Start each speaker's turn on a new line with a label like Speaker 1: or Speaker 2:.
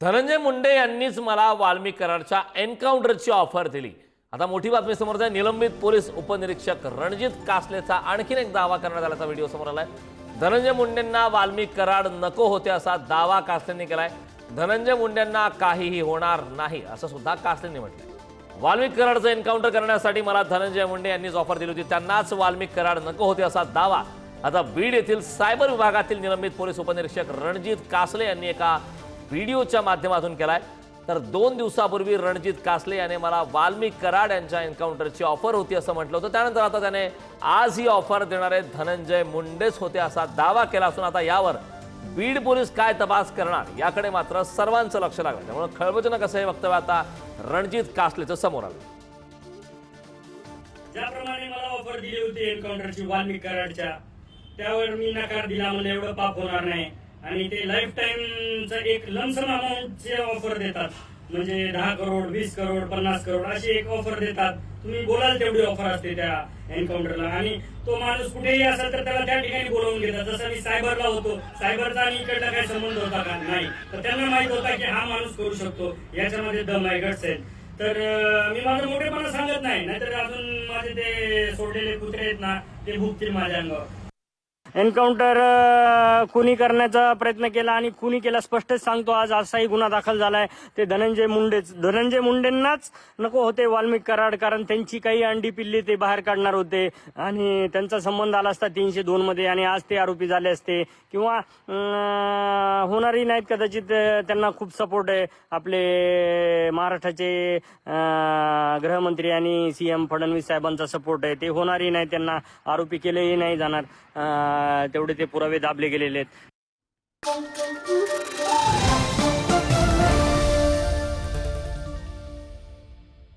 Speaker 1: धनंजय मुंडे यांनीच मला वाल्मिक कराडच्या एन्काउंटरची ऑफर दिली। आता मोठी बातमी समोर आहे। निलंबित पोलीस उपनिरीक्षक रणजित कासलेचा आणखीन एक दावा करण्यात आल्याचा व्हिडिओ समोर आलाय। धनंजय मुंडेंना वाल्मिक कराड नको होते असा दावा कासलेंनी केलाय। धनंजय मुंडेंना काहीही होणार नाही असं सुद्धा कासलेंनी म्हटलंय। वाल्मिक कराडचं एन्काउंटर करण्यासाठी मला धनंजय मुंडे यांनीच ऑफर दिली होती, त्यांनाच वाल्मिक कराड नको होते असा दावा आता बीड येथील सायबर विभागातील निलंबित पोलीस उपनिरीक्षक रणजित कासले यांनी एका व्हिडिओच्या माध्यमातून केलाय। तर 2 दिवसापूर्वी रणजित कासले याने मला वाल्मिक कराड यांच्या एन्काउंटरची ऑफर होती असं म्हटलं होतं। त्यानंतर आता त्याने आज ही ऑफर देणारे धनंजय मुंडेच होते असा दावा केला असून आता यावर बीड पोलीस काय तपास करणार याकडे मात्र सर्वांचं लक्ष लागलं। त्यामुळे खळबळजनक असं हे वक्तव्य आता रणजित कासलेचं समोर आलं।
Speaker 2: ज्याप्रमाणे मला ऑफर दिली होती एन्काउंटरची वाल्मिक कराडच्या, त्यावर मी नकार दिला, मला एवढं पाप होणार नाही आणि ते लाईफ टाइमचा एक लमसम अमाऊंटचे ऑफर देतात, म्हणजे 10 करोड 20 करोड 50 करोड अशी एक ऑफर देतात। तुम्ही बोलाल तेवढी ऑफर असते त्या एन्काउंटरला आणि तो माणूस कुठेही असेल तर त्याला त्या ठिकाणी बोलावून घेतात। जसं मी सायबरला होतो, सायबरचा आणि इकडला काही संबंध होता का? नाही, तर त्यांना माहित होता की हा माणूस करू शकतो, याच्यामध्ये दम आहे, गट्स आहेत। तर मी माझं मोठेपणा सांगत नाही, नाहीतर अजून माझे ते सोडलेले कुत्रे आहेत ना ते भुकतील माझ्या अंगावर। एन्काउंटर खुनी करण्याचा प्रयत्न केला आणि खुनी केला स्पष्टच सांगतो। आज असाही गुन्हा दाखल झालाय। ते धनंजय मुंडेंनाच नको होते वाल्मिक कराड, कारण त्यांची काही अंडी पिल्ली ते बाहेर काढणार होते आणि त्यांचा संबंध आला असता 302 मध्ये आणि आज ते आरोपी झाले असते किंवा होणारही नाहीत कदाचित। त्यांना खूप सपोर्ट आहे आपले महाराष्ट्राचे गृहमंत्री आणि सीएम फडणवीस साहेबांचा सपोर्ट आहे। ते होणारही नाही, त्यांना आरोपी केलेही नाही जाणार, तेवढे ते पुरावे दाबले गेलेले आहेत।